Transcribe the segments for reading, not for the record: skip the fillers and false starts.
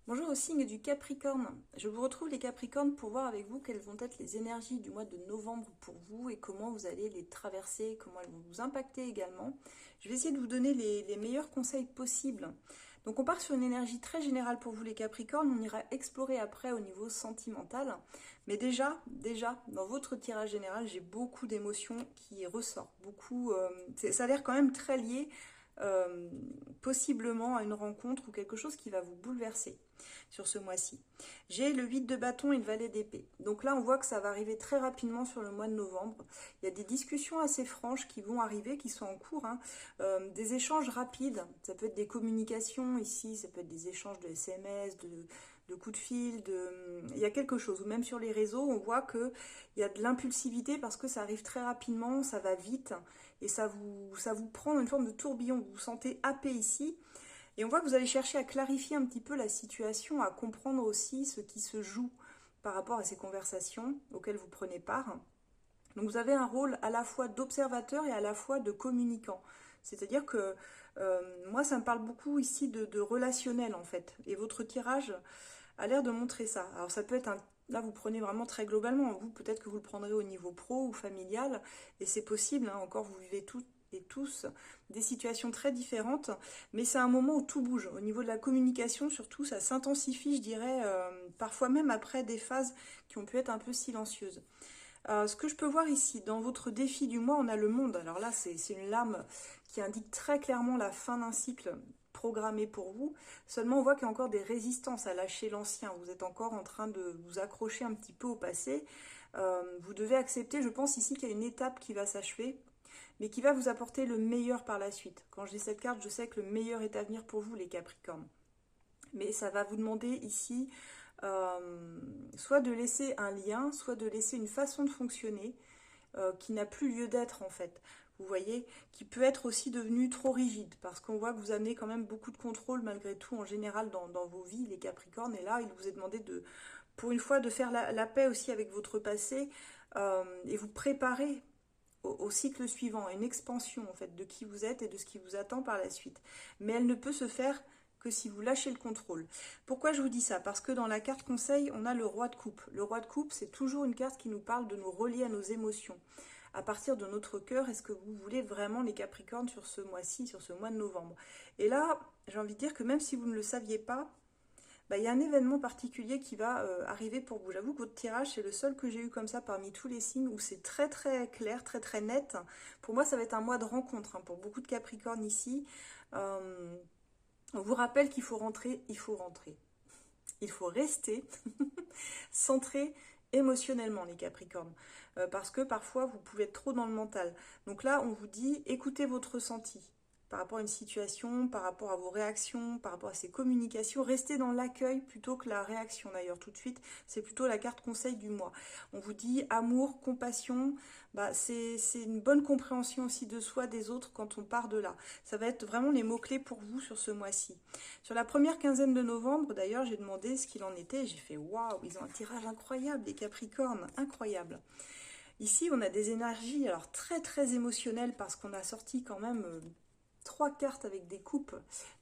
Bonjour au signe du Capricorne. Je vous retrouve les Capricornes pour voir avec vous quelles vont être les énergies du mois de novembre pour vous et comment vous allez les traverser, comment elles vont vous impacter également. Je vais essayer de vous donner les meilleurs conseils possibles. Donc on part sur une énergie très générale pour vous les Capricornes, on ira explorer après au niveau sentimental. Mais déjà, dans votre tirage général, j'ai beaucoup d'émotions qui ressortent. Ça a l'air quand même très lié euh, possiblement à une rencontre ou quelque chose qui va vous bouleverser sur ce mois-ci. J'ai le 8 de bâton et le valet d'épée. Donc là, on voit que ça va arriver très rapidement sur le mois de novembre. Il y a des discussions assez franches qui vont arriver, qui sont en cours. Des échanges rapides. Ça peut être des communications ici, ça peut être des échanges de SMS, de coups de fil. Il y a quelque chose. Ou même sur les réseaux, on voit qu'il y a de l'impulsivité parce que ça arrive très rapidement, ça va vite. Et ça vous prend une forme de tourbillon. Vous vous sentez happé ici. Et on voit que vous allez chercher à clarifier un petit peu la situation, à comprendre aussi ce qui se joue par rapport à ces conversations auxquelles vous prenez part. Donc vous avez un rôle à la fois d'observateur et à la fois de communicant. C'est-à-dire que moi, ça me parle beaucoup ici de relationnel en fait. Et votre tirage a l'air de montrer ça. Alors ça peut être un... Là, vous prenez vraiment très globalement. Vous, peut-être que vous le prendrez au niveau pro ou familial. Et c'est possible, hein. Encore, vous vivez tout et tous des situations très différentes. Mais c'est un moment où tout bouge. Au niveau de la communication, surtout, ça s'intensifie, je dirais, parfois même après des phases qui ont pu être un peu silencieuses. Ce que je peux voir ici, dans votre défi du mois, on a le monde. Alors là, c'est une lame qui indique très clairement la fin d'un cycle programmé pour vous. Seulement, on voit qu'il y a encore des résistances à lâcher l'ancien. Vous êtes encore en train de vous accrocher un petit peu au passé. Vous devez accepter, je pense ici, qu'il y a une étape qui va s'achever, mais qui va vous apporter le meilleur par la suite. Quand j'ai cette carte, je sais que le meilleur est à venir pour vous, les Capricornes. Mais ça va vous demander ici soit de laisser un lien, soit de laisser une façon de fonctionner qui n'a plus lieu d'être en fait. Vous voyez, qui peut être aussi devenu trop rigide, parce qu'on voit que vous amenez quand même beaucoup de contrôle malgré tout en général dans vos vies, les Capricornes, et là, il vous est demandé de, pour une fois, de faire la paix aussi avec votre passé et vous préparer au cycle suivant, à une expansion en fait de qui vous êtes et de ce qui vous attend par la suite. Mais elle ne peut se faire que si vous lâchez le contrôle. Pourquoi je vous dis ça? Parce que dans la carte conseil, on a le roi de coupe. Le roi de coupe, c'est toujours une carte qui nous parle de nous relier à nos émotions. À partir de notre cœur, est-ce que vous voulez vraiment les Capricornes sur ce mois-ci, sur ce mois de novembre? Et là, j'ai envie de dire que même si vous ne le saviez pas, bah, il y a un événement particulier qui va arriver pour vous. J'avoue que votre tirage, c'est le seul que j'ai eu comme ça parmi tous les signes où c'est très très clair, très très net. Pour moi, ça va être un mois de rencontre hein, pour beaucoup de Capricornes ici. Euh, on vous rappelle qu'il faut rentrer, il faut rentrer. Il faut rester centré émotionnellement, les Capricornes. Parce que parfois, vous pouvez être trop dans le mental. Donc là, on vous dit, écoutez votre ressenti par rapport à une situation, par rapport à vos réactions, par rapport à ces communications. Restez dans l'accueil plutôt que la réaction d'ailleurs tout de suite. C'est plutôt la carte conseil du mois. On vous dit amour, compassion, bah, c'est une bonne compréhension aussi de soi, des autres quand on part de là. Ça va être vraiment les mots-clés pour vous sur ce mois-ci. Sur la première quinzaine de novembre, d'ailleurs, j'ai demandé ce qu'il en était. J'ai fait waouh, ils ont un tirage incroyable, les Capricornes, incroyable. Ici, on a des énergies alors très très émotionnelles parce qu'on a sorti quand même trois cartes avec des coupes.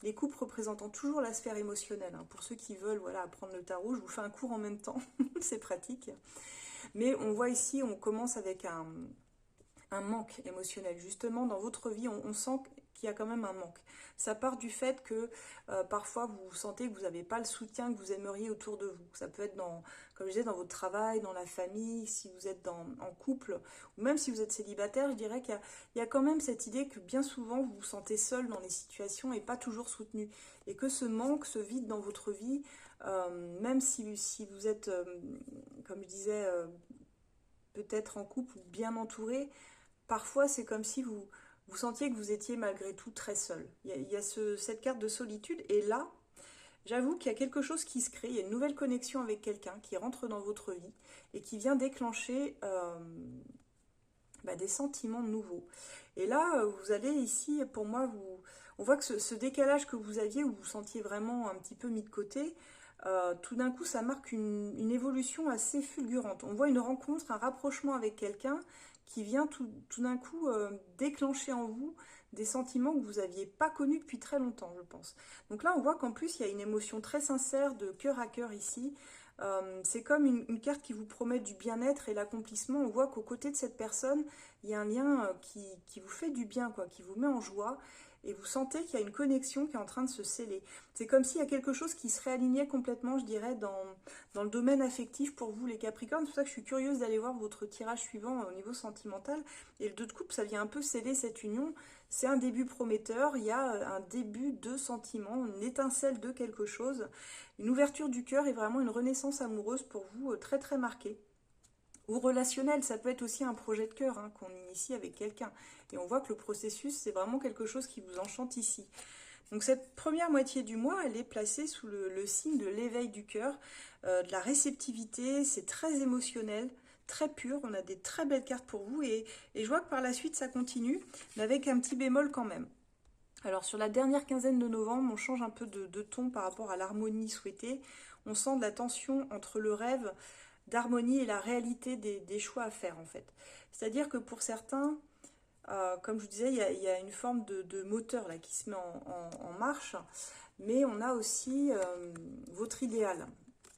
Les coupes représentant toujours la sphère émotionnelle. Hein. Pour ceux qui veulent voilà, apprendre le tarot, je vous fais un cours en même temps, c'est pratique. Mais on voit ici, on commence avec un manque émotionnel. Justement, dans votre vie, on sent qu'il y a quand même un manque. Ça part du fait que parfois vous sentez que vous n'avez pas le soutien que vous aimeriez autour de vous. Ça peut être dans, comme je disais, dans votre travail, dans la famille, si vous êtes en couple, ou même si vous êtes célibataire, je dirais qu'il y a quand même cette idée que bien souvent vous vous sentez seul dans les situations et pas toujours soutenu. Et que ce manque, ce vide dans votre vie, même si vous êtes, comme je disais, peut-être en couple ou bien entouré, parfois c'est comme si vous sentiez que vous étiez malgré tout très seul. Il y a cette carte de solitude et là, j'avoue qu'il y a quelque chose qui se crée, il y a une nouvelle connexion avec quelqu'un qui rentre dans votre vie et qui vient déclencher des sentiments nouveaux. Et là, vous allez ici, pour moi, on voit que ce décalage que vous aviez, où vous vous sentiez vraiment un petit peu mis de côté, tout d'un coup, ça marque une évolution assez fulgurante. On voit une rencontre, un rapprochement avec quelqu'un qui vient tout d'un coup déclencher en vous des sentiments que vous n'aviez pas connus depuis très longtemps, je pense. Donc là, on voit qu'en plus, il y a une émotion très sincère de cœur à cœur ici. C'est comme une carte qui vous promet du bien-être et l'accomplissement. On voit qu'aux côtés de cette personne, il y a un lien qui vous fait du bien, quoi, qui vous met en joie. Et vous sentez qu'il y a une connexion qui est en train de se sceller. C'est comme s'il y a quelque chose qui se réalignait complètement, je dirais, dans le domaine affectif pour vous, les Capricornes. C'est pour ça que je suis curieuse d'aller voir votre tirage suivant au niveau sentimental. Et le 2 de coupe, ça vient un peu sceller cette union. C'est un début prometteur, il y a un début de sentiment, une étincelle de quelque chose. Une ouverture du cœur et vraiment une renaissance amoureuse pour vous très très marquée. Ou relationnel, ça peut être aussi un projet de cœur qu'on initie avec quelqu'un. Et on voit que le processus, c'est vraiment quelque chose qui vous enchante ici. Donc cette première moitié du mois, elle est placée sous le signe de l'éveil du cœur, de la réceptivité, c'est très émotionnel, très pur, on a des très belles cartes pour vous et je vois que par la suite ça continue, mais avec un petit bémol quand même. Alors sur la dernière quinzaine de novembre, on change un peu de ton par rapport à l'harmonie souhaitée, on sent de la tension entre le rêve d'harmonie et la réalité des choix à faire en fait. C'est-à-dire que pour certains, comme je vous disais, il y a une forme de moteur là, qui se met en marche, mais on a aussi votre idéal.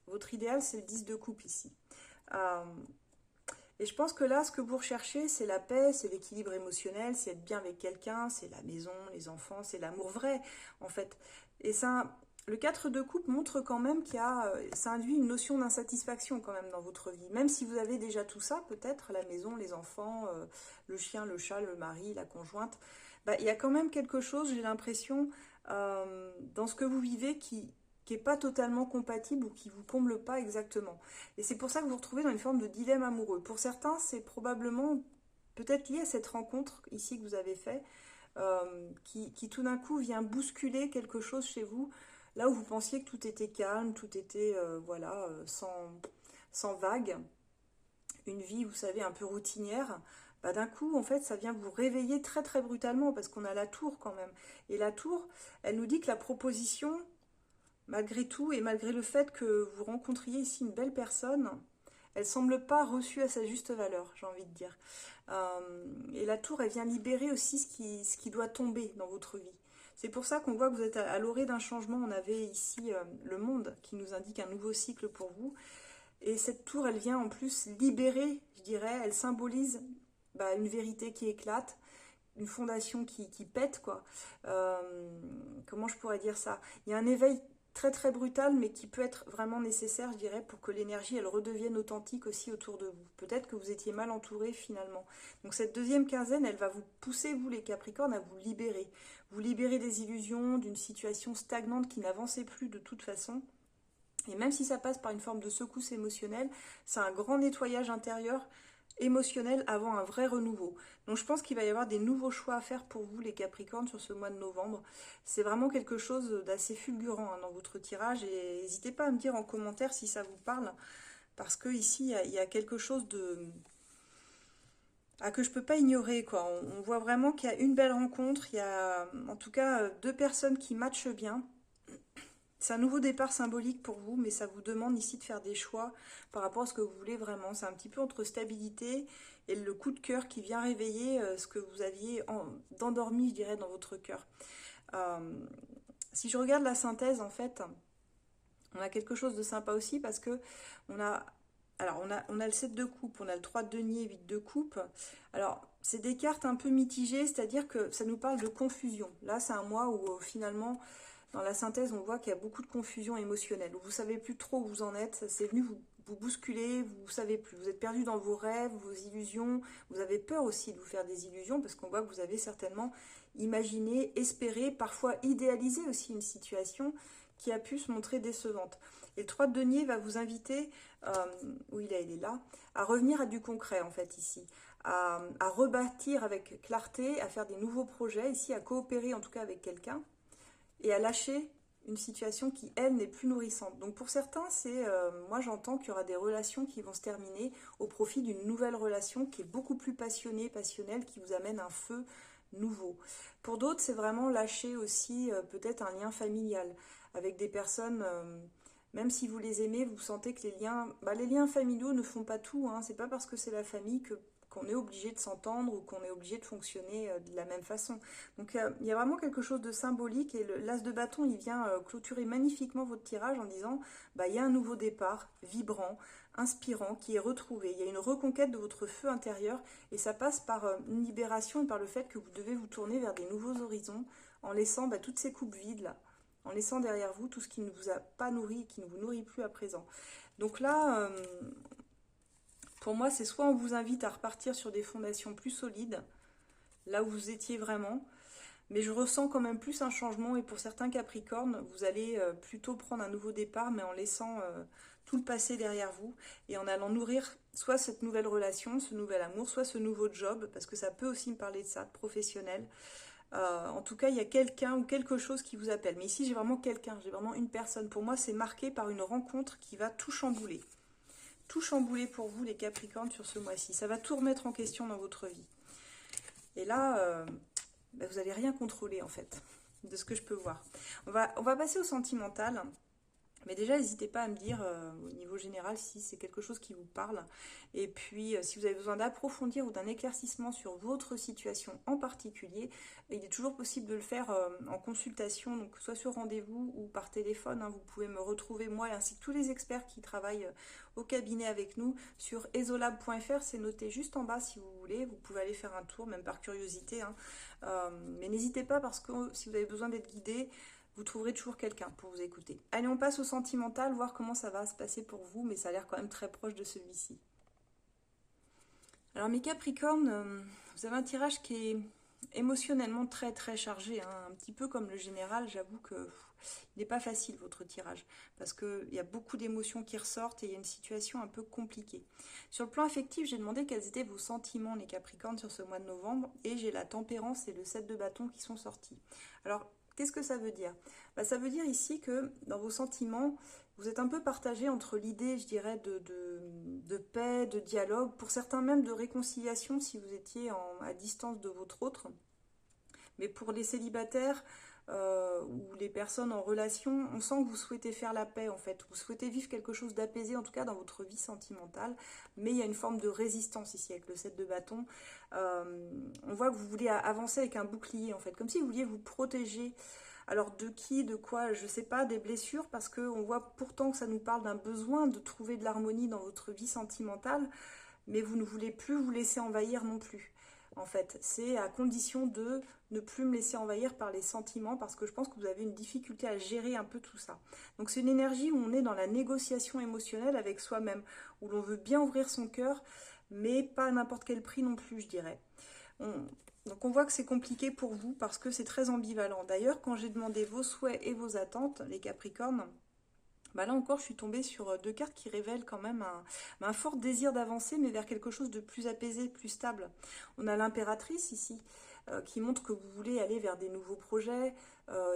Votre idéal, c'est le 10 de coupe ici. Et je pense que là, ce que vous recherchez, c'est la paix, c'est l'équilibre émotionnel, c'est être bien avec quelqu'un, c'est la maison, les enfants, c'est l'amour vrai, en fait. Et ça, le 4 de coupe montre quand même ça induit une notion d'insatisfaction quand même dans votre vie. Même si vous avez déjà tout ça, peut-être, la maison, les enfants, le chien, le chat, le mari, la conjointe, bah, il y a quand même quelque chose, j'ai l'impression, dans ce que vous vivez qui n'est pas totalement compatible ou qui ne vous comble pas exactement. Et c'est pour ça que vous vous retrouvez dans une forme de dilemme amoureux. Pour certains, c'est probablement peut-être lié à cette rencontre ici que vous avez fait, qui tout d'un coup vient bousculer quelque chose chez vous, là où vous pensiez que tout était calme, tout était voilà, sans vague, une vie, vous savez, un peu routinière. Bah, d'un coup, en fait, ça vient vous réveiller très très brutalement parce qu'on a la tour quand même. Et la tour, elle nous dit que la proposition, malgré tout, et malgré le fait que vous rencontriez ici une belle personne, elle semble pas reçue à sa juste valeur, j'ai envie de dire. Et la tour, elle vient libérer aussi ce qui doit tomber dans votre vie. C'est pour ça qu'on voit que vous êtes à l'orée d'un changement. On avait ici le monde qui nous indique un nouveau cycle pour vous. Et cette tour, elle vient en plus libérer, je dirais, elle symbolise une vérité qui éclate, une fondation qui pète, quoi. Comment je pourrais dire ça? Il y a un éveil très très brutal, mais qui peut être vraiment nécessaire, je dirais, pour que l'énergie, elle redevienne authentique aussi autour de vous. Peut-être que vous étiez mal entouré finalement. Donc cette deuxième quinzaine, elle va vous pousser, vous les Capricornes, à vous libérer. Vous libérer des illusions, d'une situation stagnante qui n'avançait plus de toute façon. Et même si ça passe par une forme de secousse émotionnelle, c'est un grand nettoyage intérieur émotionnel avant un vrai renouveau. Donc je pense qu'il va y avoir des nouveaux choix à faire pour vous les Capricornes sur ce mois de novembre. C'est vraiment quelque chose d'assez fulgurant dans votre tirage et n'hésitez pas à me dire en commentaire si ça vous parle parce que ici il y a quelque chose que je peux pas ignorer quoi. On voit vraiment qu'il y a une belle rencontre, il y a en tout cas deux personnes qui matchent bien. C'est un nouveau départ symbolique pour vous, mais ça vous demande ici de faire des choix par rapport à ce que vous voulez vraiment. C'est un petit peu entre stabilité et le coup de cœur qui vient réveiller ce que vous aviez d'endormi, je dirais, dans votre cœur. Si je regarde la synthèse, en fait, on a quelque chose de sympa aussi parce que on a le 7 de coupe, on a le 3 de denier, 8 de coupe. Alors, c'est des cartes un peu mitigées, c'est-à-dire que ça nous parle de confusion. Là, c'est un mois où finalement... Dans la synthèse, on voit qu'il y a beaucoup de confusion émotionnelle. Vous ne savez plus trop où vous en êtes. C'est venu vous bousculer, vous ne savez plus. Vous êtes perdu dans vos rêves, vos illusions. Vous avez peur aussi de vous faire des illusions parce qu'on voit que vous avez certainement imaginé, espéré, parfois idéalisé aussi une situation qui a pu se montrer décevante. Et le 3 de denier va vous inviter, où il est là, à revenir à du concret en fait ici. À rebâtir avec clarté, à faire des nouveaux projets, ici à coopérer en tout cas avec quelqu'un. Et à lâcher une situation qui, elle, n'est plus nourrissante. Donc pour certains, moi j'entends qu'il y aura des relations qui vont se terminer au profit d'une nouvelle relation qui est beaucoup plus passionnée, passionnelle, qui vous amène un feu nouveau. Pour d'autres, c'est vraiment lâcher aussi peut-être un lien familial avec des personnes, même si vous les aimez, vous sentez que les liens familiaux ne font pas tout. C'est pas parce que c'est la famille que qu'on est obligé de s'entendre ou qu'on est obligé de fonctionner de la même façon. Donc il y a vraiment quelque chose de symbolique et l'as de bâton, il vient clôturer magnifiquement votre tirage en disant, bah, il y a un nouveau départ, vibrant, inspirant, qui est retrouvé. Il y a une reconquête de votre feu intérieur et ça passe par une libération et par le fait que vous devez vous tourner vers des nouveaux horizons en laissant toutes ces coupes vides là, en laissant derrière vous tout ce qui ne vous a pas nourri et qui ne vous nourrit plus à présent. Donc là, pour moi, c'est soit on vous invite à repartir sur des fondations plus solides, là où vous étiez vraiment, mais je ressens quand même plus un changement et pour certains Capricornes, vous allez plutôt prendre un nouveau départ, mais en laissant tout le passé derrière vous et en allant nourrir soit cette nouvelle relation, ce nouvel amour, soit ce nouveau job, parce que ça peut aussi me parler de ça, professionnel. En tout cas, il y a quelqu'un ou quelque chose qui vous appelle. Mais ici, j'ai vraiment quelqu'un, j'ai vraiment une personne. Pour moi, c'est marqué par une rencontre qui va tout chambouler. Tout chambouler pour vous, les Capricornes, sur ce mois-ci. Ça va tout remettre en question dans votre vie. Et là, vous n'allez rien contrôler, en fait, de ce que je peux voir. On va passer au sentimental. Mais déjà, n'hésitez pas à me dire au niveau général si c'est quelque chose qui vous parle. Et puis, si vous avez besoin d'approfondir ou d'un éclaircissement sur votre situation en particulier, il est toujours possible de le faire en consultation, donc soit sur rendez-vous ou par téléphone. Vous pouvez me retrouver, moi, ainsi que tous les experts qui travaillent au cabinet avec nous, sur esolab.fr. C'est noté juste en bas si vous voulez. Vous pouvez aller faire un tour, même par curiosité. Mais n'hésitez pas parce que si vous avez besoin d'être guidé, vous trouverez toujours quelqu'un pour vous écouter. Allez, on passe au sentimental, voir comment ça va se passer pour vous, mais ça a l'air quand même très proche de celui-ci. Alors mes Capricornes, vous avez un tirage qui est émotionnellement très très chargé, un petit peu comme le général, j'avoue que il n'est pas facile votre tirage, parce qu'il y a beaucoup d'émotions qui ressortent et il y a une situation un peu compliquée. Sur le plan affectif, j'ai demandé quels étaient vos sentiments les Capricornes sur ce mois de novembre, et j'ai la tempérance et le 7 de bâton qui sont sortis. Alors, qu'est-ce que ça veut dire? Ça veut dire ici que dans vos sentiments, vous êtes un peu partagé entre l'idée, je dirais, de paix, de dialogue, pour certains même de réconciliation si vous étiez à distance de votre autre. Mais pour les célibataires ou les personnes en relation, on sent que vous souhaitez faire la paix en fait. Vous souhaitez vivre quelque chose d'apaisé, en tout cas dans votre vie sentimentale. Mais il y a une forme de résistance ici avec le 7 de bâton. On voit que vous voulez avancer avec un bouclier en fait, comme si vous vouliez vous protéger. Alors de qui, de quoi, je ne sais pas, des blessures, parce qu'on voit pourtant que ça nous parle d'un besoin de trouver de l'harmonie dans votre vie sentimentale, mais vous ne voulez plus vous laisser envahir non plus. En fait, c'est à condition de ne plus me laisser envahir par les sentiments, parce que je pense que vous avez une difficulté à gérer un peu tout ça. Donc c'est une énergie où on est dans la négociation émotionnelle avec soi-même, où l'on veut bien ouvrir son cœur, mais pas à n'importe quel prix non plus, je dirais. Donc on voit que c'est compliqué pour vous parce que c'est très ambivalent. D'ailleurs, quand j'ai demandé vos souhaits et vos attentes, les Capricornes, là encore, je suis tombée sur deux cartes qui révèlent quand même un fort désir d'avancer, mais vers quelque chose de plus apaisé, plus stable. On a l'impératrice ici, qui montre que vous voulez aller vers des nouveaux projets,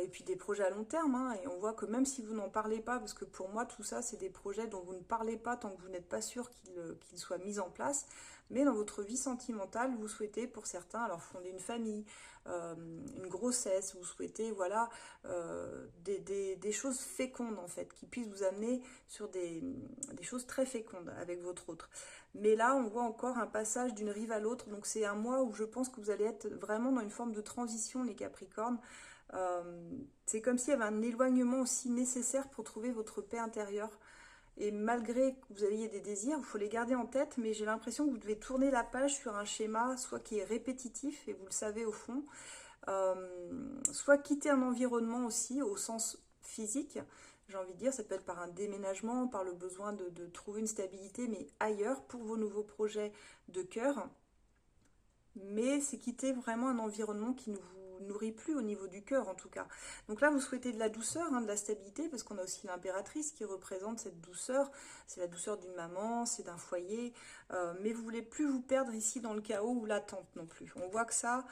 et puis des projets à long terme. Et on voit que même si vous n'en parlez pas, parce que pour moi, tout ça, c'est des projets dont vous ne parlez pas tant que vous n'êtes pas sûr qu'ils soient mis en place, mais dans votre vie sentimentale, vous souhaitez, pour certains, alors fonder une famille, une grossesse, vous souhaitez, voilà, des choses fécondes, en fait, qui puissent vous amener sur des choses très fécondes avec votre autre. Mais là, on voit encore un passage d'une rive à l'autre, donc c'est un mois où je pense que vous allez être vraiment dans une forme de transition, les Capricornes. C'est comme s'il y avait un éloignement aussi nécessaire pour trouver votre paix intérieure. Et malgré que vous ayez des désirs, il faut les garder en tête, mais j'ai l'impression que vous devez tourner la page sur un schéma, soit qui est répétitif, et vous le savez au fond, soit quitter un environnement aussi, au sens physique, j'ai envie de dire, ça peut être par un déménagement, par le besoin de trouver une stabilité, mais ailleurs, pour vos nouveaux projets de cœur. Mais c'est quitter vraiment un environnement qui ne vous nourrit plus au niveau du cœur en tout cas. Donc là vous souhaitez de la douceur, de la stabilité, parce qu'on a aussi l'impératrice qui représente cette douceur, c'est la douceur d'une maman, c'est d'un foyer, mais vous voulez plus vous perdre ici dans le chaos ou l'attente non plus. On voit que ça,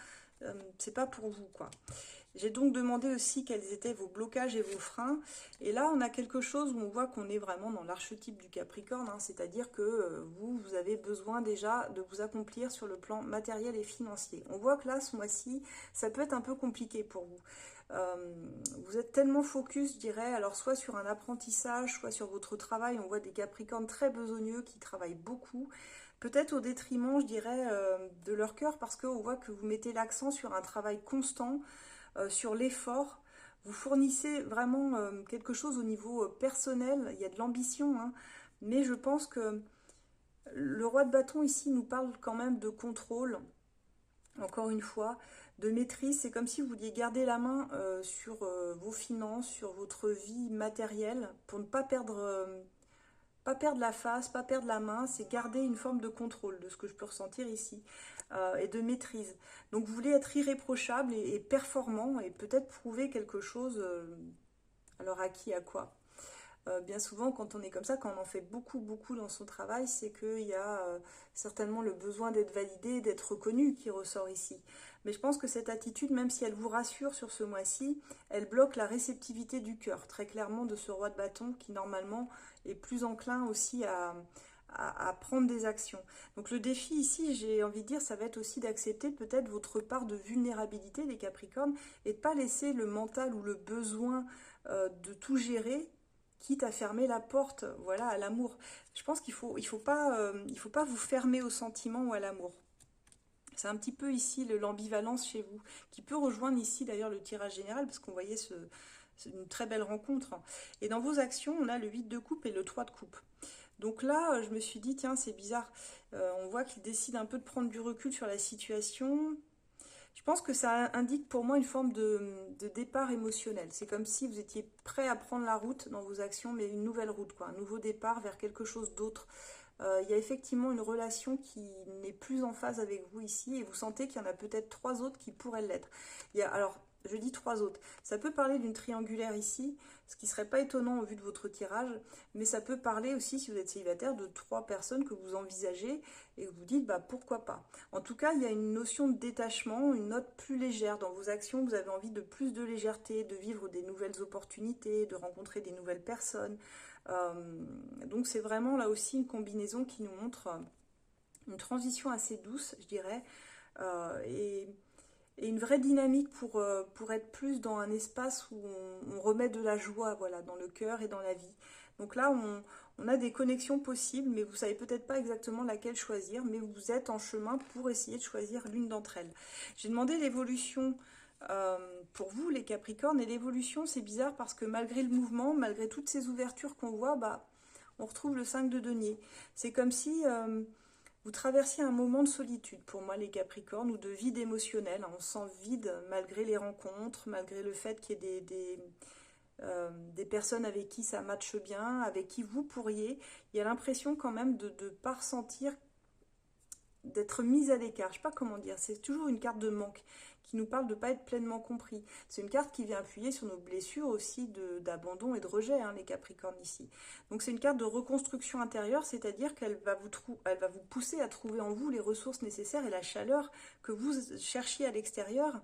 c'est pas pour vous quoi. J'ai donc demandé aussi quels étaient vos blocages et vos freins. Et là, on a quelque chose où on voit qu'on est vraiment dans l'archétype du Capricorne, c'est-à-dire que vous avez besoin déjà de vous accomplir sur le plan matériel et financier. On voit que là, ce mois-ci, ça peut être un peu compliqué pour vous. Vous êtes tellement focus, je dirais, alors soit sur un apprentissage, soit sur votre travail. On voit des Capricornes très besogneux qui travaillent beaucoup, peut-être au détriment, je dirais, de leur cœur, parce qu'on voit que vous mettez l'accent sur un travail constant, sur l'effort. Vous fournissez vraiment quelque chose au niveau personnel, il y a de l'ambition, hein, mais je pense que le roi de bâton ici nous parle quand même de contrôle, encore une fois, de maîtrise. C'est comme si vous vouliez garder la main sur vos finances, sur votre vie matérielle, pour ne pas perdre la face, pas perdre la main, c'est garder une forme de contrôle de ce que je peux ressentir ici et de maîtrise. Donc vous voulez être irréprochable et performant et peut-être prouver quelque chose, alors à qui, à quoi. Bien souvent, quand on est comme ça, quand on en fait beaucoup, beaucoup dans son travail, c'est qu'il y a certainement le besoin d'être validé, d'être reconnu qui ressort ici. Mais je pense que cette attitude, même si elle vous rassure sur ce mois-ci, elle bloque la réceptivité du cœur, très clairement, de ce roi de bâton qui, normalement, est plus enclin aussi à prendre des actions. Donc le défi ici, j'ai envie de dire, ça va être aussi d'accepter peut-être votre part de vulnérabilité, les Capricornes, et de ne pas laisser le mental ou le besoin de tout gérer, quitte à fermer la porte, voilà, à l'amour. Je pense il faut pas vous fermer au sentiment ou à l'amour. C'est un petit peu ici l'ambivalence chez vous, qui peut rejoindre ici d'ailleurs le tirage général, parce qu'on voyait c'est une très belle rencontre. Et dans vos actions, on a le 8 de coupe et le 3 de coupe. Donc là, je me suis dit, tiens, c'est bizarre. On voit qu'il décide un peu de prendre du recul sur la situation. Je pense que ça indique pour moi une forme de départ émotionnel. C'est comme si vous étiez prêt à prendre la route dans vos actions, mais une nouvelle route, quoi, un nouveau départ vers quelque chose d'autre. Il y a effectivement une relation qui n'est plus en phase avec vous ici, et vous sentez qu'il y en a peut-être 3 autres qui pourraient l'être. Alors, je dis 3 autres. Ça peut parler d'une triangulaire ici, ce qui ne serait pas étonnant au vu de votre tirage, mais ça peut parler aussi, si vous êtes célibataire, de 3 personnes que vous envisagez et que vous dites, bah pourquoi pas. En tout cas, il y a une notion de détachement, une note plus légère dans vos actions. Vous avez envie de plus de légèreté, de vivre des nouvelles opportunités, de rencontrer des nouvelles personnes. Euh, donc c'est vraiment là aussi une combinaison qui nous montre une transition assez douce, je dirais, et une vraie dynamique pour être plus dans un espace où on remet de la joie, voilà, dans le cœur et dans la vie. Donc là, on a des connexions possibles, mais vous savez peut-être pas exactement laquelle choisir, mais vous êtes en chemin pour essayer de choisir l'une d'entre elles. J'ai demandé l'évolution pour vous, les Capricornes, et l'évolution, c'est bizarre parce que malgré le mouvement, malgré toutes ces ouvertures qu'on voit, bah, on retrouve le 5 de denier. C'est comme si vous traversiez un moment de solitude, pour moi, les Capricornes, ou de vide émotionnel. On se sent vide malgré les rencontres, malgré le fait qu'il y ait des personnes avec qui ça matche bien, avec qui vous pourriez. Il y a l'impression quand même de ne pas ressentir, d'être mise à l'écart. Je ne sais pas comment dire, c'est toujours une carte de manque qui nous parle de ne pas être pleinement compris. C'est une carte qui vient appuyer sur nos blessures aussi d'abandon et de rejet, hein, les Capricornes ici. Donc c'est une carte de reconstruction intérieure, c'est-à-dire qu'elle va elle va vous pousser à trouver en vous les ressources nécessaires et la chaleur que vous cherchiez à l'extérieur.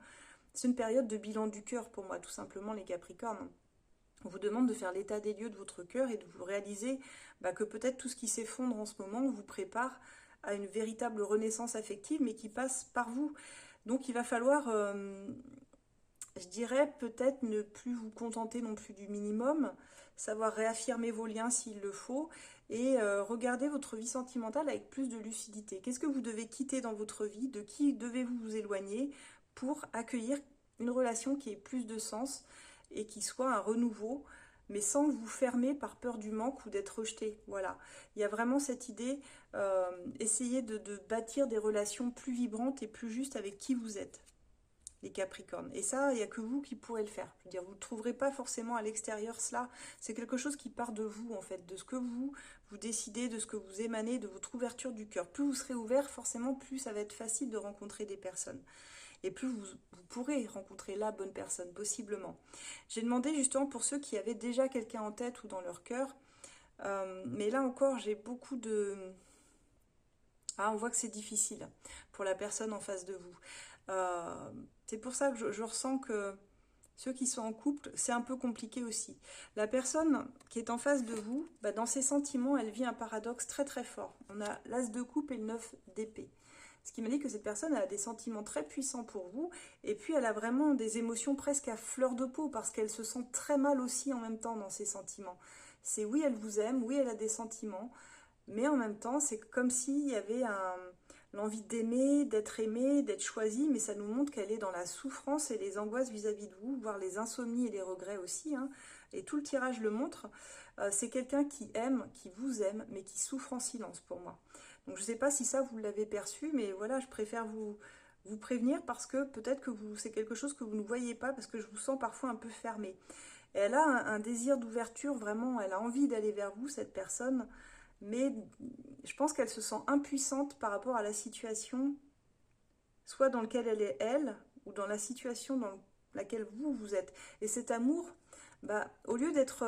C'est une période de bilan du cœur pour moi, tout simplement, les Capricornes. On vous demande de faire l'état des lieux de votre cœur et de vous réaliser que peut-être tout ce qui s'effondre en ce moment vous prépare à une véritable renaissance affective, mais qui passe par vous. Donc il va falloir, je dirais, peut-être ne plus vous contenter non plus du minimum, savoir réaffirmer vos liens s'il le faut, et regarder votre vie sentimentale avec plus de lucidité. Qu'est-ce que vous devez quitter dans votre vie? De qui devez-vous vous éloigner pour accueillir une relation qui ait plus de sens et qui soit un renouveau, mais sans vous fermer par peur du manque ou d'être rejeté. Voilà. Il y a vraiment cette idée, essayer de bâtir des relations plus vibrantes et plus justes avec qui vous êtes, les Capricornes. Et ça, il n'y a que vous qui pourrez le faire. Je veux dire, vous ne trouverez pas forcément à l'extérieur cela. C'est quelque chose qui part de vous, en fait, de ce que vous décidez, de ce que vous émanez, de votre ouverture du cœur. Plus vous serez ouvert, forcément, plus ça va être facile de rencontrer des personnes. Et plus vous pourrez rencontrer la bonne personne, possiblement. J'ai demandé justement pour ceux qui avaient déjà quelqu'un en tête ou dans leur cœur, mais là encore, j'ai beaucoup de... Ah, on voit que c'est difficile pour la personne en face de vous. C'est pour ça que je ressens que ceux qui sont en couple, c'est un peu compliqué aussi. La personne qui est en face de vous, dans ses sentiments, elle vit un paradoxe très très fort. On a l'as de coupe et le 9 d'épée. Ce qui m'a dit que cette personne elle a des sentiments très puissants pour vous, et puis elle a vraiment des émotions presque à fleur de peau, parce qu'elle se sent très mal aussi en même temps dans ses sentiments. C'est oui, elle vous aime, oui, elle a des sentiments, mais en même temps, c'est comme s'il y avait l'envie d'aimer, d'être aimé, d'être choisi, mais ça nous montre qu'elle est dans la souffrance et les angoisses vis-à-vis de vous, voire les insomnies et les regrets aussi, hein, et tout le tirage le montre. C'est quelqu'un qui aime, qui vous aime, mais qui souffre en silence pour moi. Donc je ne sais pas si ça vous l'avez perçu, mais voilà, je préfère vous prévenir parce que peut-être que c'est quelque chose que vous ne voyez pas, parce que je vous sens parfois un peu fermé. Et elle a un désir d'ouverture, vraiment, elle a envie d'aller vers vous, cette personne, mais je pense qu'elle se sent impuissante par rapport à la situation, soit dans laquelle elle est elle, ou dans la situation dans laquelle vous êtes. Et cet amour, bah, au lieu d'être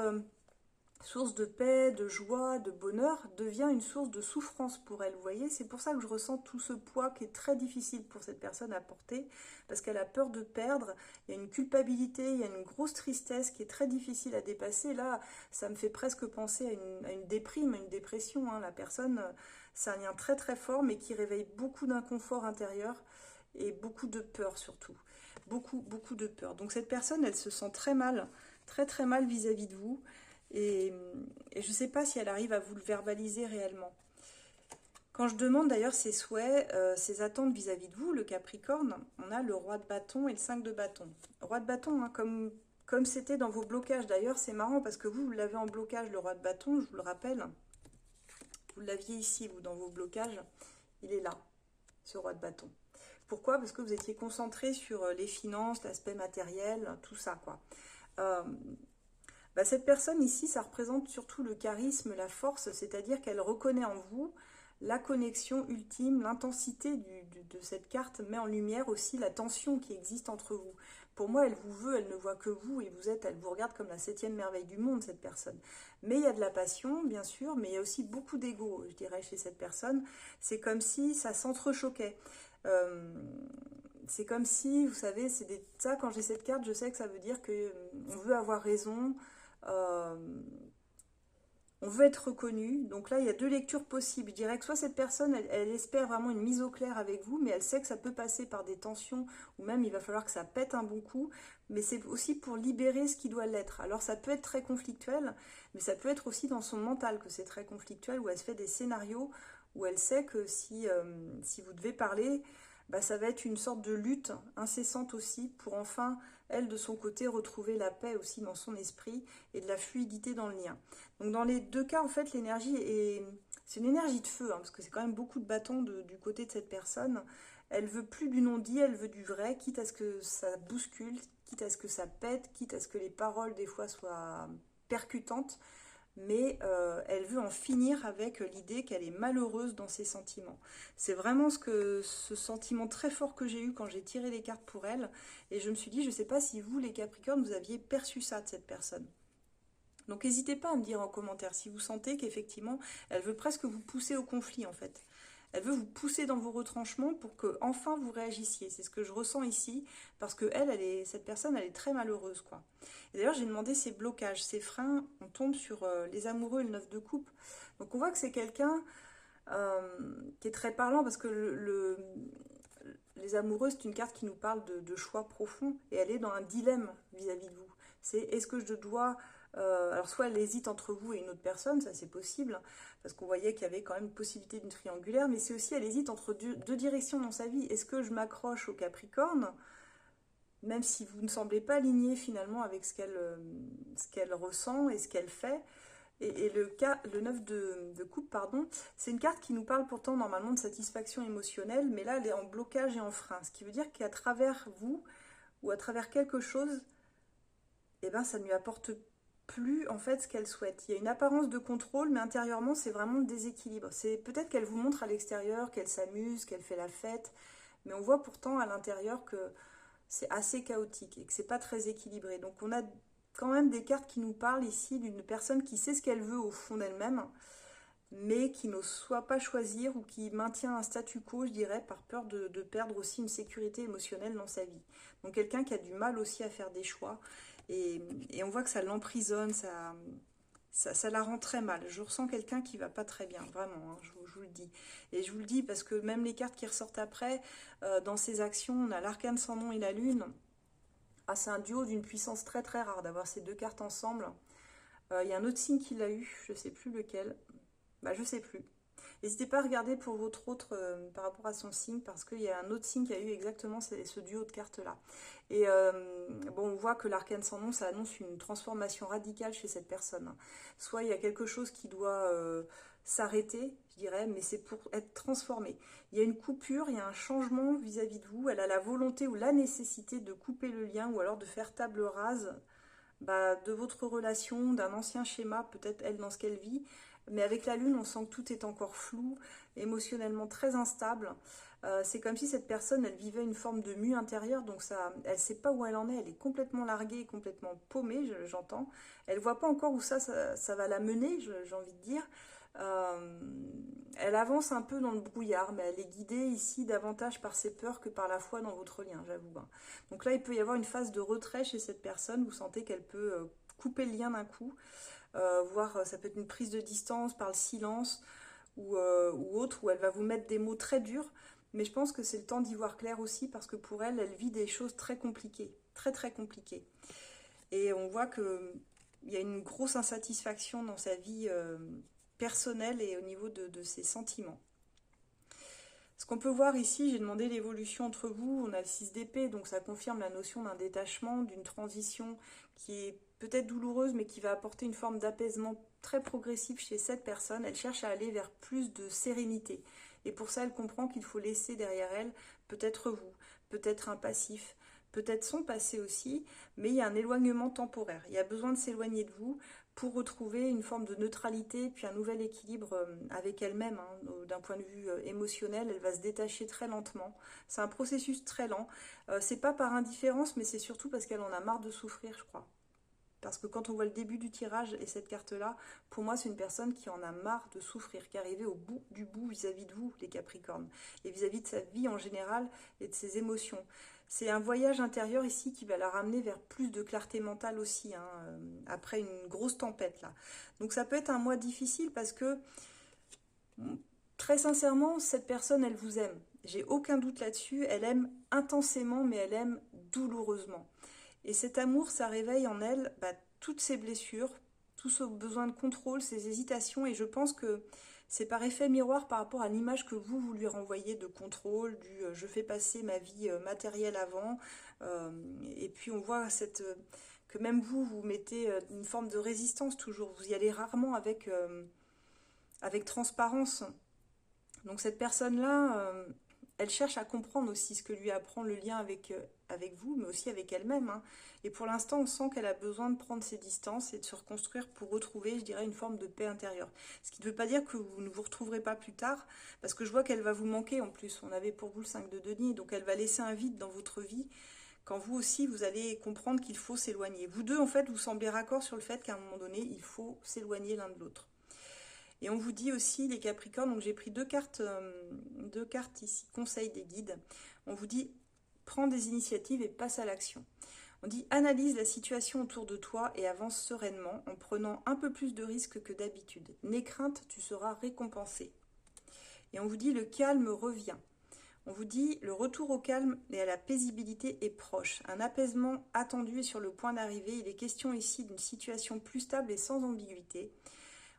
source de paix, de joie, de bonheur, devient une source de souffrance pour elle. Vous voyez, c'est pour ça que je ressens tout ce poids qui est très difficile pour cette personne à porter, parce qu'elle a peur de perdre, il y a une culpabilité, il y a une grosse tristesse qui est très difficile à dépasser. Là, ça me fait presque penser à une déprime, à une dépression, hein. La personne, c'est un lien très très fort, mais qui réveille beaucoup d'inconfort intérieur et beaucoup de peur surtout. Beaucoup de peur. Donc cette personne, elle se sent très mal, très très mal vis-à-vis de vous. Et, et je ne sais pas si elle arrive à vous le verbaliser réellement. Quand je demande d'ailleurs ses souhaits, ses attentes vis-à-vis de vous, le Capricorne, on a le roi de bâton et le 5 de bâton. Roi de bâton, hein, comme c'était dans vos blocages. D'ailleurs, c'est marrant parce que vous l'avez en blocage, le roi de bâton, je vous le rappelle. Vous l'aviez ici, vous, dans vos blocages. Il est là, ce roi de bâton. Pourquoi? Parce que vous étiez concentré sur les finances, l'aspect matériel, tout ça, quoi. Bah, cette personne ici, ça représente surtout le charisme, la force, c'est-à-dire qu'elle reconnaît en vous la connexion ultime, l'intensité de cette carte met en lumière aussi la tension qui existe entre vous. Pour moi, elle vous veut, elle ne voit que vous, et elle vous regarde comme la 7e merveille du monde, cette personne. Mais il y a de la passion, bien sûr, mais il y a aussi beaucoup d'ego, je dirais, chez cette personne. C'est comme si ça s'entrechoquait. C'est comme si, vous savez, ça, quand j'ai cette carte, je sais que ça veut dire qu'on veut avoir raison, euh, on veut être reconnu. Donc là, il y a deux lectures possibles. Je dirais que soit cette personne, elle espère vraiment une mise au clair avec vous, mais elle sait que ça peut passer par des tensions, ou même il va falloir que ça pète un bon coup, mais c'est aussi pour libérer ce qui doit l'être. Alors ça peut être très conflictuel, mais ça peut être aussi dans son mental que c'est très conflictuel, où elle se fait des scénarios, où elle sait que si vous devez parler, bah, ça va être une sorte de lutte incessante aussi pour enfin, elle de son côté, retrouver la paix aussi dans son esprit et de la fluidité dans le lien. Donc dans les deux cas, en fait, c'est une énergie de feu, hein, parce que c'est quand même beaucoup de bâtons du côté de cette personne. Elle veut plus du non-dit, elle veut du vrai, quitte à ce que ça bouscule, quitte à ce que ça pète, quitte à ce que les paroles des fois soient percutantes, mais elle veut en finir avec l'idée qu'elle est malheureuse dans ses sentiments. C'est vraiment ce sentiment très fort que j'ai eu quand j'ai tiré les cartes pour elle, et je me suis dit, je ne sais pas si vous, les Capricornes, vous aviez perçu ça de cette personne. Donc n'hésitez pas à me dire en commentaire si vous sentez qu'effectivement, elle veut presque vous pousser au conflit en fait. Elle veut vous pousser dans vos retranchements pour que enfin vous réagissiez. C'est ce que je ressens ici, parce que cette personne, elle est très malheureuse, quoi. Et d'ailleurs, j'ai demandé ses blocages, ses freins. On tombe sur les amoureux et le 9 de coupe. Donc on voit que c'est quelqu'un qui est très parlant, parce que les amoureux, c'est une carte qui nous parle de choix profonds, et elle est dans un dilemme vis-à-vis de vous. C'est est-ce que je dois alors soit elle hésite entre vous et une autre personne, ça c'est possible, parce qu'on voyait qu'il y avait quand même une possibilité d'une triangulaire, mais c'est aussi elle hésite entre deux directions dans sa vie. Est-ce que je m'accroche au Capricorne, même si vous ne semblez pas aligné finalement avec ce qu'elle ressent et ce qu'elle fait? Et le 9 de coupe, pardon, c'est une carte qui nous parle pourtant normalement de satisfaction émotionnelle, mais là elle est en blocage et en frein, ce qui veut dire qu'à travers vous, ou à travers quelque chose, eh ben, ça ne lui apporte plus en fait ce qu'elle souhaite. Il y a une apparence de contrôle, mais intérieurement c'est vraiment le déséquilibre. C'est peut-être qu'elle vous montre à l'extérieur qu'elle s'amuse, qu'elle fait la fête, mais on voit pourtant à l'intérieur que c'est assez chaotique et que c'est pas très équilibré. Donc on a quand même des cartes qui nous parlent ici d'une personne qui sait ce qu'elle veut au fond d'elle-même, mais qui n'ose soit pas choisir ou qui maintient un statu quo, je dirais, par peur de perdre aussi une sécurité émotionnelle dans sa vie. Donc quelqu'un qui a du mal aussi à faire des choix, et on voit que ça l'emprisonne, ça la rend très mal. Je ressens quelqu'un qui va pas très bien, vraiment, hein, je vous le dis. Et je vous le dis parce que même les cartes qui ressortent après, dans ses actions, on a l'arcane sans nom et la lune. Ah, c'est un duo d'une puissance très très rare d'avoir ces deux cartes ensemble. Il y a un autre signe qui l'a eu, je sais plus lequel. Bah, je sais plus. N'hésitez pas à regarder pour votre autre par rapport à son signe, parce qu'il y a un autre signe qui a eu exactement ce duo de cartes-là. Et bon, on voit que l'arcane sans nom, ça annonce une transformation radicale chez cette personne, hein. Soit il y a quelque chose qui doit s'arrêter, je dirais, mais c'est pour être transformé. Il y a une coupure, il y a un changement vis-à-vis de vous. Elle a la volonté ou la nécessité de couper le lien ou alors de faire table rase, bah, de votre relation, d'un ancien schéma, peut-être elle dans ce qu'elle vit. Mais avec la lune, on sent que tout est encore flou, émotionnellement très instable. C'est comme si cette personne, elle vivait une forme de mue intérieure, donc ça, elle ne sait pas où elle en est, elle est complètement larguée, complètement paumée, j'entends. Elle ne voit pas encore où ça va la mener, j'ai envie de dire. Euh, Elle avance un peu dans le brouillard, mais elle est guidée ici davantage par ses peurs que par la foi dans votre lien, j'avoue, hein. Donc là, il peut y avoir une phase de retrait chez cette personne. Vous sentez qu'elle peut couper le lien d'un coup, voire ça peut être une prise de distance par le silence ou autre, où elle va vous mettre des mots très durs. Mais je pense que c'est le temps d'y voir clair aussi, parce que pour elle, elle vit des choses très compliquées, très très compliquées. Et on voit que il y a une grosse insatisfaction dans sa vie personnelle et au niveau de ses sentiments. Ce qu'on peut voir ici, j'ai demandé l'évolution entre vous, on a le 6 d'épée, donc ça confirme la notion d'un détachement, d'une transition qui est peut-être douloureuse, mais qui va apporter une forme d'apaisement très progressif chez cette personne. Elle cherche à aller vers plus de sérénité. Et pour ça, elle comprend qu'il faut laisser derrière elle peut-être vous, peut-être un passif, peut-être son passé aussi, mais il y a un éloignement temporaire. Il y a besoin de s'éloigner de vous pour retrouver une forme de neutralité, puis un nouvel équilibre avec elle-même, hein. D'un point de vue émotionnel, elle va se détacher très lentement. C'est un processus très lent. C'est pas par indifférence, mais c'est surtout parce qu'elle en a marre de souffrir, je crois. Parce que quand on voit le début du tirage et cette carte-là, pour moi, c'est une personne qui en a marre de souffrir, qui est arrivée au bout du bout vis-à-vis de vous, les Capricornes, et vis-à-vis de sa vie en général et de ses émotions. C'est un voyage intérieur ici qui va la ramener vers plus de clarté mentale aussi, hein, après une grosse tempête là. Donc ça peut être un mois difficile parce que, très sincèrement, cette personne, elle vous aime. J'ai aucun doute là-dessus. Elle aime intensément, mais elle aime douloureusement. Et cet amour, ça réveille en elle toutes ses blessures, tout ce besoin de contrôle, ses hésitations. Et je pense que c'est par effet miroir par rapport à l'image que vous lui renvoyez de contrôle, du je fais passer ma vie matérielle avant. Euh, et puis on voit que même vous mettez une forme de résistance toujours. Vous y allez rarement avec transparence. Donc cette personne-là, elle cherche à comprendre aussi ce que lui apprend le lien avec vous, mais aussi avec elle-même, hein. Et pour l'instant, on sent qu'elle a besoin de prendre ses distances et de se reconstruire pour retrouver, je dirais, une forme de paix intérieure. Ce qui ne veut pas dire que vous ne vous retrouverez pas plus tard, parce que je vois qu'elle va vous manquer en plus. On avait pour vous le 5 de denier, donc elle va laisser un vide dans votre vie, quand vous aussi, vous allez comprendre qu'il faut s'éloigner. Vous deux, en fait, vous semblez raccord sur le fait qu'à un moment donné, il faut s'éloigner l'un de l'autre. Et on vous dit aussi, les Capricornes, donc j'ai pris deux cartes ici, conseil des guides. On vous dit, prends des initiatives et passe à l'action. On dit, analyse la situation autour de toi et avance sereinement en prenant un peu plus de risques que d'habitude. N'aie crainte, tu seras récompensé. Et on vous dit, le calme revient. On vous dit, le retour au calme et à la paisibilité est proche. Un apaisement attendu est sur le point d'arriver. Il est question ici d'une situation plus stable et sans ambiguïté.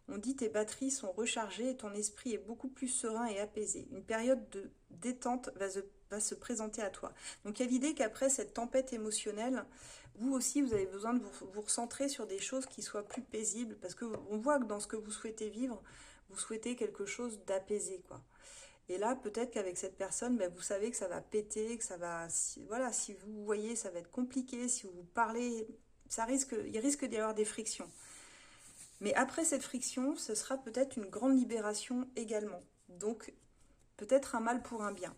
On dit tes batteries sont rechargées et ton esprit est beaucoup plus serein et apaisé. Une période de détente va se présenter à toi. Donc il y a l'idée qu'après cette tempête émotionnelle, vous aussi vous avez besoin de vous recentrer sur des choses qui soient plus paisibles, parce qu'on voit que dans ce que vous souhaitez vivre, vous souhaitez quelque chose d'apaisé, quoi. Et là, peut-être qu'avec cette personne, vous savez que ça va péter, que ça va... Voilà, si vous voyez, ça va être compliqué, si vous parlez, il risque d'y avoir des frictions. Mais après cette friction, ce sera peut-être une grande libération également. Donc, peut-être un mal pour un bien.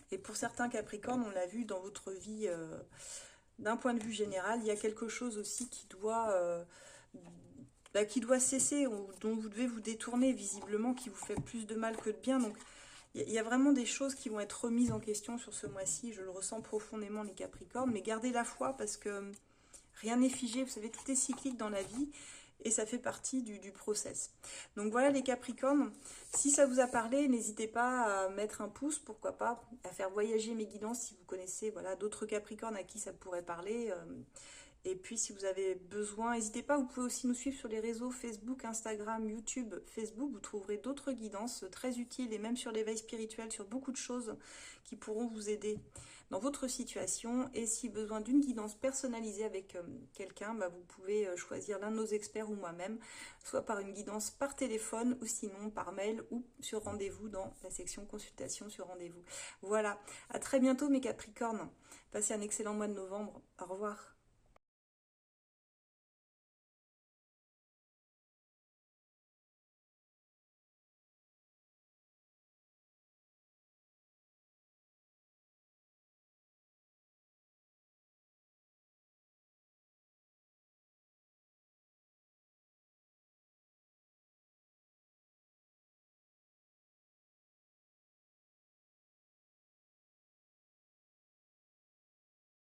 Et pour certains Capricornes, on l'a vu dans votre vie, d'un point de vue général, il y a quelque chose aussi qui doit cesser, dont vous devez vous détourner visiblement, qui vous fait plus de mal que de bien. Donc, il y a vraiment des choses qui vont être remises en question sur ce mois-ci. Je le ressens profondément, les Capricornes. Mais gardez la foi, parce que rien n'est figé. Vous savez, tout est cyclique dans la vie. Et ça fait partie du process. Donc voilà les Capricornes, si ça vous a parlé, n'hésitez pas à mettre un pouce, pourquoi pas, à faire voyager mes guidances si vous connaissez d'autres Capricornes à qui ça pourrait parler. Et puis si vous avez besoin, n'hésitez pas, vous pouvez aussi nous suivre sur les réseaux Facebook, Instagram, YouTube, Facebook. Vous trouverez d'autres guidances très utiles et même sur l'éveil spirituel, sur beaucoup de choses qui pourront vous aider dans votre situation. Et si besoin d'une guidance personnalisée avec quelqu'un, bah, vous pouvez choisir l'un de nos experts ou moi-même, soit par une guidance par téléphone ou sinon par mail ou sur rendez-vous dans la section consultation sur rendez-vous. Voilà, à très bientôt mes Capricornes. Passez un excellent mois de novembre. Au revoir.